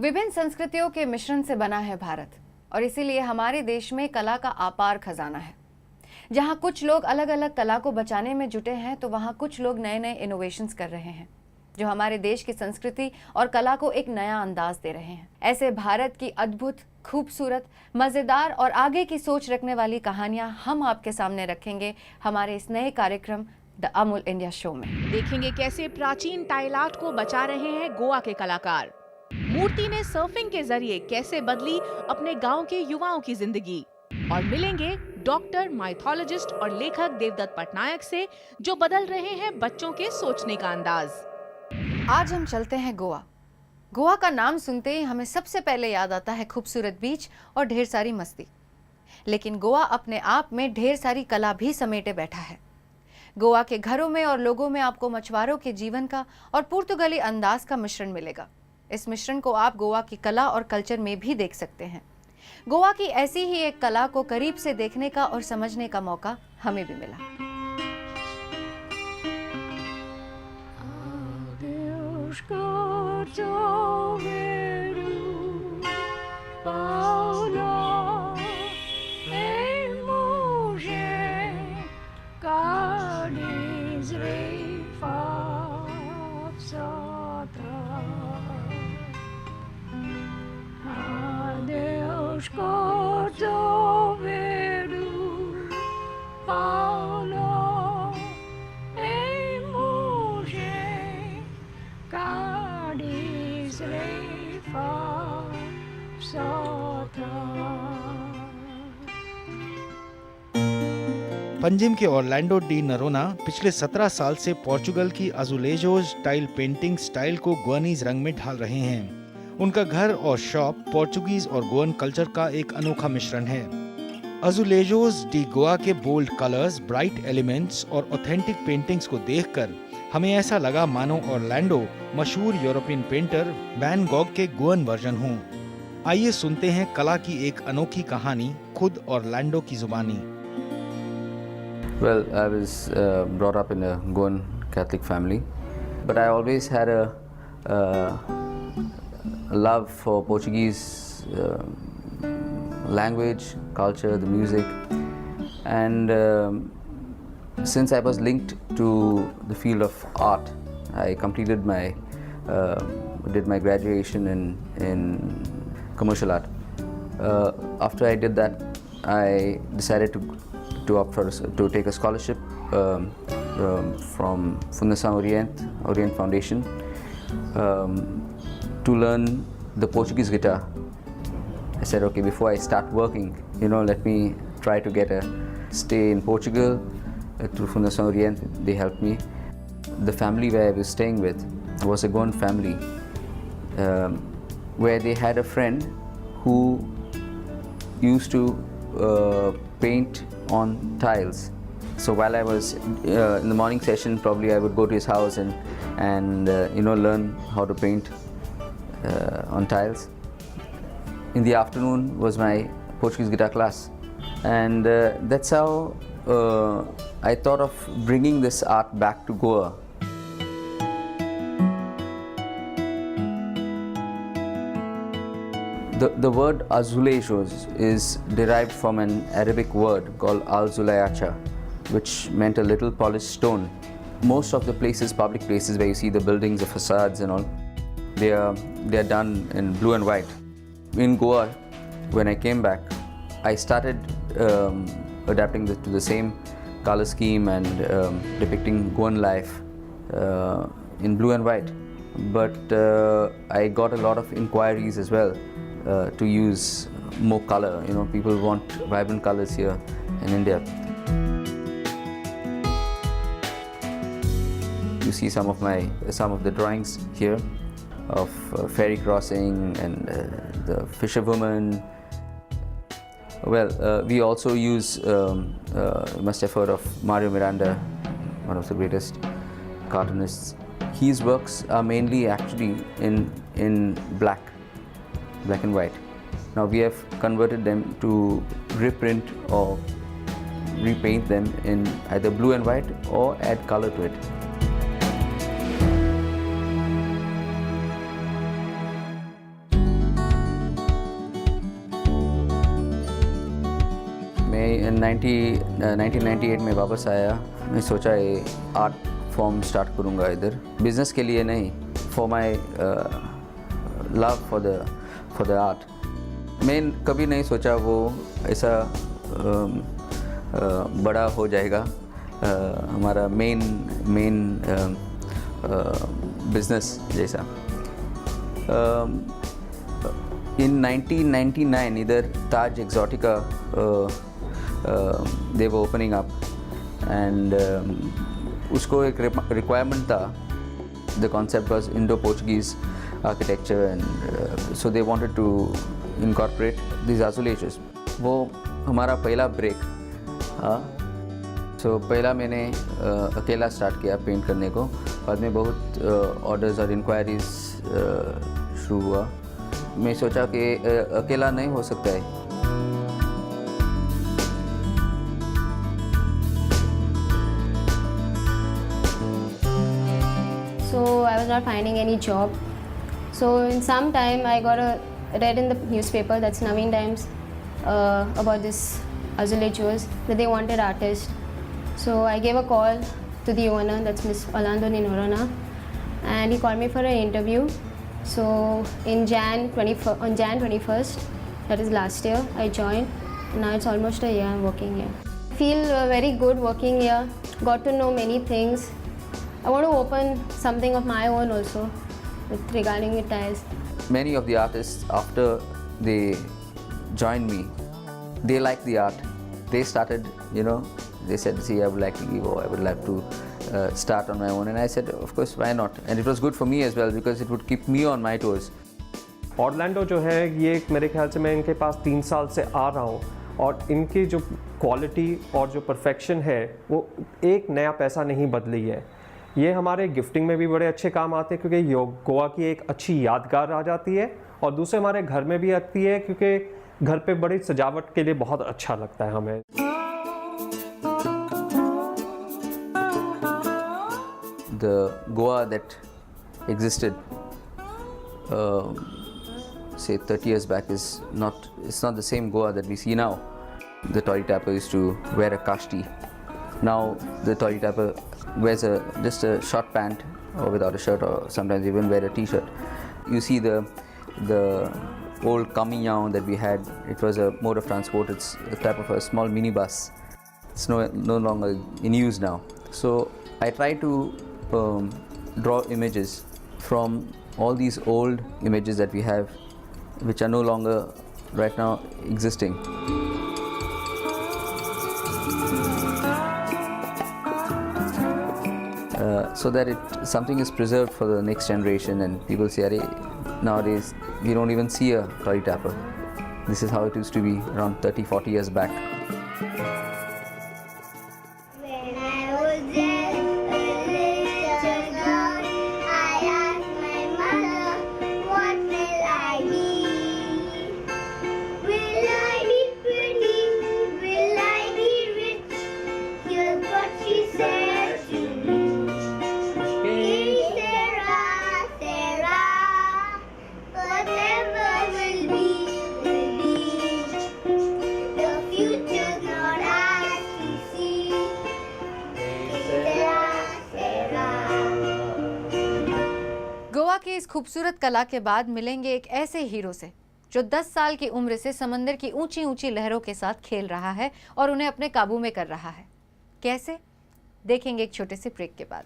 विभिन्न संस्कृतियों के मिश्रण से बना है भारत और इसीलिए हमारे देश में कला का अपार खजाना है। जहां कुछ लोग अलग अलग कला को बचाने में जुटे हैं तो वहां कुछ लोग नए नए इनोवेशंस कर रहे हैं जो हमारे देश की संस्कृति और कला को एक नया अंदाज दे रहे हैं। ऐसे भारत की अद्भुत, खूबसूरत, मजेदार और आगे की सोच रखने वाली कहानियां हम आपके सामने रखेंगे हमारे इस नए कार्यक्रम द अमूल इंडिया शो में। देखेंगे कैसे प्राचीन टाइल आर्ट को बचा रहे हैं गोवा के कलाकार। मूर्ति ने सर्फिंग के जरिए कैसे बदली अपने गांव के युवाओं की जिंदगी। और मिलेंगे डॉक्टर, माइथोलॉजिस्ट और लेखक देवदत्त पटनायक से जो बदल रहे हैं बच्चों के सोचने का अंदाज। आज हम चलते हैं गोवा। गोवा का नाम सुनते ही हमें सबसे पहले याद आता है खूबसूरत बीच और ढेर सारी मस्ती, लेकिन गोवा अपने आप में ढेर सारी कला भी समेटे बैठा है। गोवा के घरों में और लोगों में आपको मछुआरों के जीवन का और पुर्तगाली अंदाज का मिश्रण मिलेगा। इस मिश्रण को आप गोवा की कला और कल्चर में भी देख सकते हैं। गोवा की ऐसी ही एक कला को करीब से देखने का और समझने का मौका हमें भी मिला। पंजिम के ऑरलैंडो डी नरोना पिछले 17 साल से पोर्चुगल की अजुलेजोज टाइल पेंटिंग स्टाइल को गुआनीज रंग में ढाल रहे हैं। उनका घर और शॉप पोर्चुगीज और गोवन कल्चर का एक अनोखा मिश्रण है। अजुलेजोज डी गोवा के बोल्ड कलर्स, ब्राइट एलिमेंट्स और ऑथेंटिक पेंटिंग्स को देखकर हमें ऐसा लगा मानो ऑरलैंडो मशहूर यूरोपियन पेंटर वैन गॉग के गोवन वर्जन हों। आइए सुनते हैं कला की एक अनोखी कहानी खुद ऑरलैंडो की जुबानी। Well, I was brought up in a Goan Catholic family, but I always had a love for Portuguese language, culture, the music, and since I was linked to the field of art, I completed did my graduation in commercial art. After I did that, I decided to take a scholarship from Fundação Orient Foundation to learn the Portuguese guitar. I said, okay, before I start working, let me try to get a stay in Portugal. Through Fundação Orient, they helped me. The family where I was staying with was a Goan family, where they had a friend who used to paint on tiles. So while I was in the morning session, probably I would go to his house and learn how to paint on tiles. In the afternoon was my Portuguese guitar class, and that's how I thought of bringing this art back to Goa. The word azulejos is derived from an Arabic word called al-zulayacha, which meant a little polished stone. Most of the places, public places where you see the buildings, the facades and all, they are done in blue and white. In Goa, when I came back, I started adapting to the same color scheme and depicting Goan life in blue and white. But I got a lot of inquiries as well. To use more color, people want vibrant colors here in India. You see some of the drawings here of ferry crossing and the fisherwoman. Well, we also use, you must have heard of Mario Miranda, one of the greatest cartoonists. His works are mainly actually in black and white. Now we have converted them to reprint or repaint them in either blue and white or add color to it. 1998 में वापस आया। मैं सोचा ये art form start करूँगा इधर, business के लिए नहीं, for my love for the art. मैं कभी नहीं सोचा वो ऐसा बड़ा हो जाएगा, हमारा मेन बिजनेस जैसा। इन 1999 इधर Taj exotica they were opening up and उसको एक रिक्वायरमेंट था। The concept was Indo Portuguese architecture and so they wanted to incorporate this azulejos। वो हमारा पहला ब्रेक। हाँ, सो पहला मैंने अकेला स्टार्ट किया पेंट करने को, बाद में बहुत ऑर्डर्स और इंक्वायरीज शुरू हुआ। मैं सोचा कि अकेला नहीं हो सकता है। So I was not finding any job. So in some time I read in the newspaper, that's Naveen Times, about this azulejos, that they wanted artists. So I gave a call to the owner, that's Miss Orlando Ninorona, and he called me for an interview. So on Jan 21st, that is last year, I joined. Now it's almost a year I'm working here. I feel very good working here, got to know many things. I want to open something of my own also regarding the tiles. Many of the artists, after they joined me, they liked the art. They started, they said, see, I would like to give, or I would like to start on my own. And I said, of course, why not? And it was good for me as well because it would keep me on my toes. Orlando जो है ये मेरे ख्याल से मैं इनके पास 3 साल से आ रहा हूँ और इनकी जो क्वालिटी और जो परफेक्शन है वो एक नया पैसा नहीं बदली है। ये हमारे गिफ्टिंग में भी बड़े अच्छे काम आते हैं क्योंकि गोवा की एक अच्छी यादगार आ जाती है और दूसरे हमारे घर में भी आती है क्योंकि घर पे बड़ी सजावट के लिए बहुत अच्छा लगता है हमें। The Goa that existed say 30 years back it's not the same Goa that we see now. The Tory Tapper used to wear a kashti. Now the Tory Tapper wears just a short pant or without a shirt, or sometimes even wear a t-shirt. You see the old Kaminyao that we had, it was a mode of transport. It's a type of a small minibus. It's no longer in use now. So I try to draw images from all these old images that we have, which are no longer right now existing. So that something is preserved for the next generation and people say, Arey, nowadays we don't even see a Tory Tapper. This is how it used to be around 30-40 years back. When I was just a little girl, I asked my mother, what will I be? Will I be pretty? Will I be rich? Here's what she said to me. Hey, Sarah, Sarah, whatever will be, will be. The future's not ours to see. Goa की इस खूबसूरत कला के बाद मिलेंगे एक ऐसे hero से जो 10 साल की उम्र से समंदर की ऊंची ऊंची लहरों के साथ खेल रहा है और उन्हें अपने काबू में कर रहा है। कैसे? देखेंगे एक छोटे से ब्रेक के बाद।